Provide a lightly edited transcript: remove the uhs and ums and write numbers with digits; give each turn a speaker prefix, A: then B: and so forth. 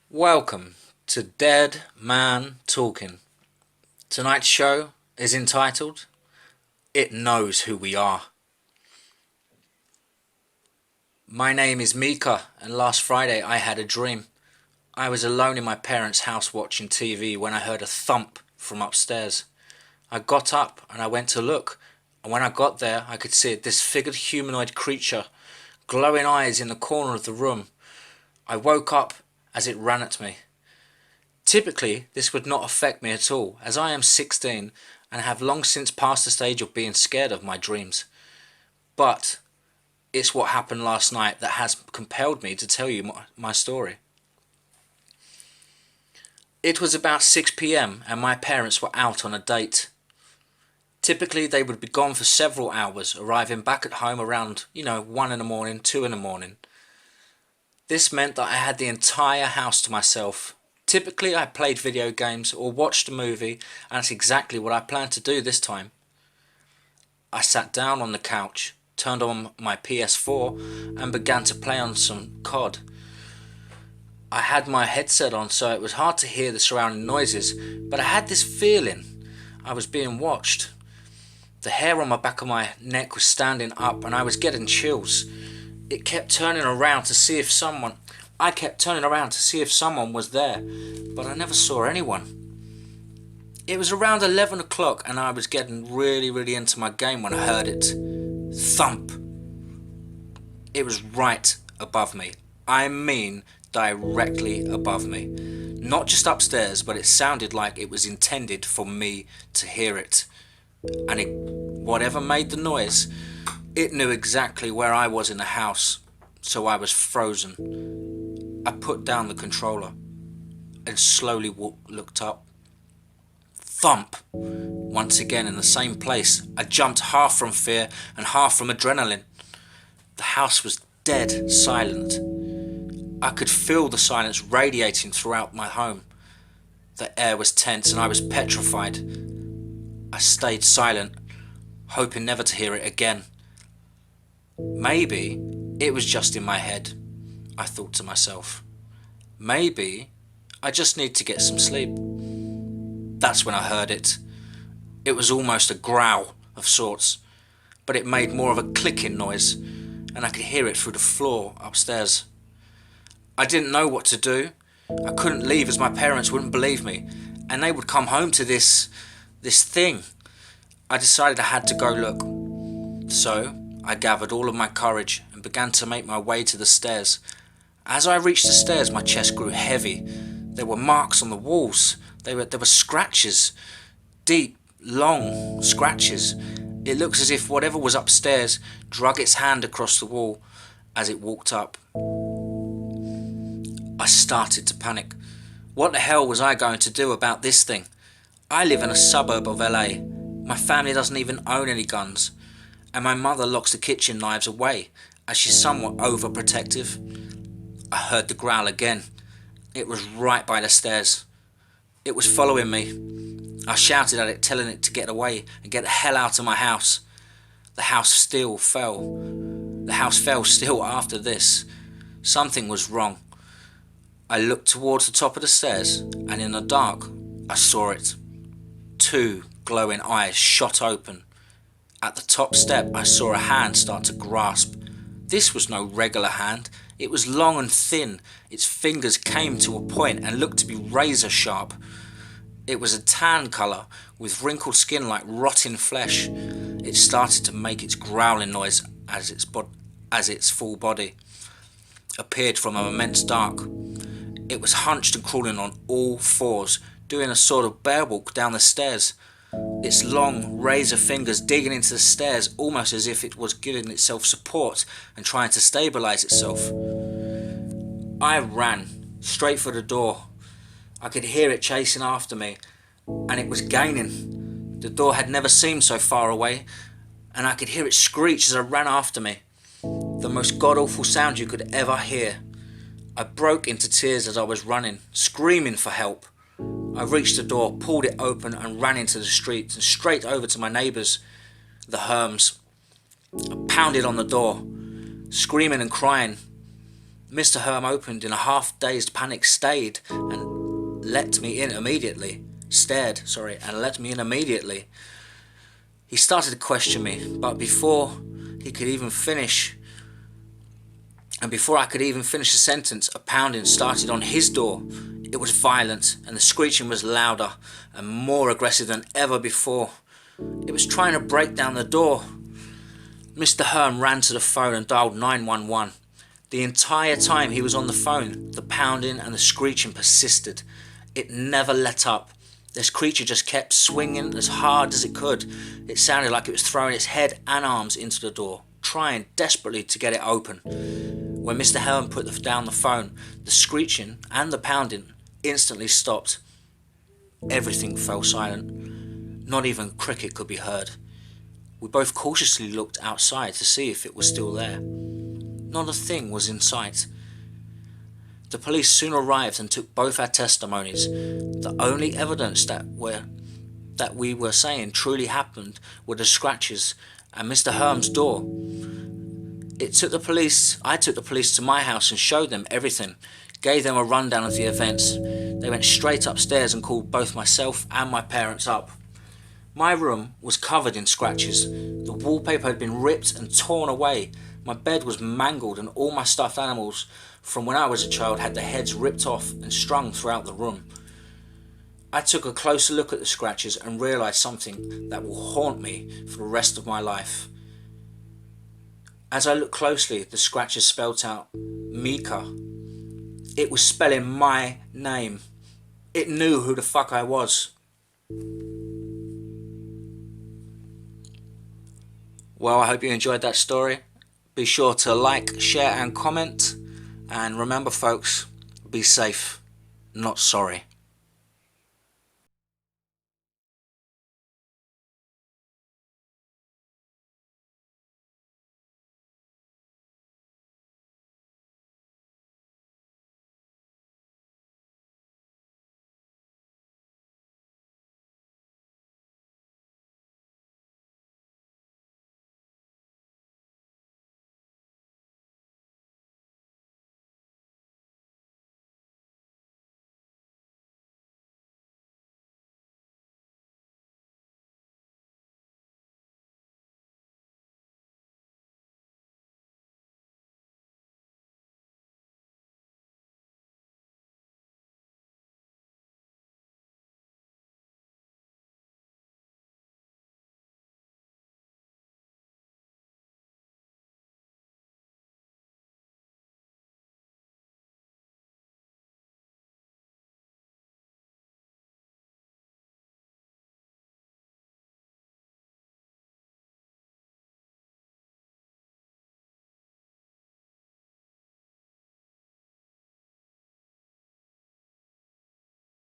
A: Welcome to Dead Man Talking. Tonight's show is entitled It Knows Who We Are. My name is Mika, and last Friday I had a dream. I was alone in my parents' house watching TV when I heard a thump from upstairs. I got up and I went to look, and when I got there I could see a disfigured humanoid creature, glowing eyes in the corner of the room. I woke up as it ran at me. Typically this would not affect me at all, as I am 16 and have long since passed the stage of being scared of my dreams. But it's what happened last night that has compelled me to tell you my story. It was about 6 p.m. and my parents were out on a date. Typically they would be gone for several hours, arriving back at home around 1 in the morning, 2 in the morning. This meant that I had the entire house to myself. Typically I played video games or watched a movie, and that's exactly what I planned to do this time. I sat down on the couch, turned on my PS4 and began to play on some COD. I had my headset on so it was hard to hear the surrounding noises, but I had this feeling I was being watched. The hair on the back of my neck was standing up and I was getting chills. I kept turning around to see if someone was there, but I never saw anyone. It was around 11 o'clock and I was getting really into my game when I heard it. Thump. It was right above me. I mean directly above me. Not just upstairs, but it sounded like it was intended for me to hear it. And whatever made the noise, it knew exactly where I was in the house, so I was frozen. I put down the controller and slowly looked up. Thump! Once again in the same place. I jumped half from fear and half from adrenaline. The house was dead silent. I could feel the silence radiating throughout my home. The air was tense and I was petrified. I stayed silent, hoping never to hear it again. Maybe it was just in my head, I thought to myself. Maybe I just need to get some sleep. That's when I heard it. It was almost a growl of sorts, but it made more of a clicking noise, and I could hear it through the floor upstairs. I didn't know what to do. I couldn't leave as my parents wouldn't believe me, and they would come home to this thing. I decided I had to go look. So I gathered all of my courage and began to make my way to the stairs. As I reached the stairs, my chest grew heavy. There were marks on the walls. There were scratches, deep, long scratches. It looks as if whatever was upstairs drug its hand across the wall as it walked up. I started to panic. What the hell was I going to do about this thing? I live in a suburb of LA. My family doesn't even own any guns, and my mother locks the kitchen knives away as she's somewhat overprotective. I heard the growl again. It was right by the stairs. It was following me. I shouted at it, telling it to get away and get the hell out of my house. The house fell still after this. Something was wrong. I looked towards the top of the stairs, and in the dark, I saw it. 2 glowing eyes shot open. At the top step, I saw a hand start to grasp. This was no regular hand. It was long and thin. Its fingers came to a point and looked to be razor sharp. It was a tan colour with wrinkled skin like rotting flesh. It started to make its growling noise as its full body appeared from an immense dark. It was hunched and crawling on all fours, doing a sort of bear walk down the stairs. Its long razor fingers digging into the stairs almost as if it was giving itself support and trying to stabilise itself. I ran straight for the door. I could hear it chasing after me, and it was gaining. The door had never seemed so far away, and I could hear it screech as it ran after me. The most god-awful sound you could ever hear. I broke into tears as I was running, screaming for help. I reached the door, pulled it open and ran into the street and straight over to my neighbours, the Herms. I pounded on the door, screaming and crying. Mr. Herm opened in a half-dazed panic and let me in immediately. He started to question me, but before I could even finish the sentence, a pounding started on his door. It was violent, and the screeching was louder and more aggressive than ever before. It was trying to break down the door. Mr. Herm ran to the phone and dialed 911. The entire time he was on the phone, the pounding and the screeching persisted. It never let up. This creature just kept swinging as hard as it could. It sounded like it was throwing its head and arms into the door, trying desperately to get it open. When Mr. Herm put down the phone, the screeching and the pounding instantly stopped. Everything fell silent. Not even cricket could be heard. We both cautiously looked outside to see if it was still there. Not a thing was in sight. The police soon arrived and took both our testimonies. The only evidence that we were saying truly happened were the scratches and Mr. Herm's door. I took the police to my house and showed them everything, gave them a rundown of the events. They went straight upstairs and called both myself and my parents up. My room was covered in scratches. The wallpaper had been ripped and torn away. My bed was mangled and all my stuffed animals from when I was a child had their heads ripped off and strung throughout the room. I took a closer look at the scratches and realised something that will haunt me for the rest of my life. As I looked closely, the scratches spelt out Mika. It was spelling my name. It knew who the fuck I was. Well, I hope you enjoyed that story. Be sure to like, share and comment. And remember folks, be safe, not sorry.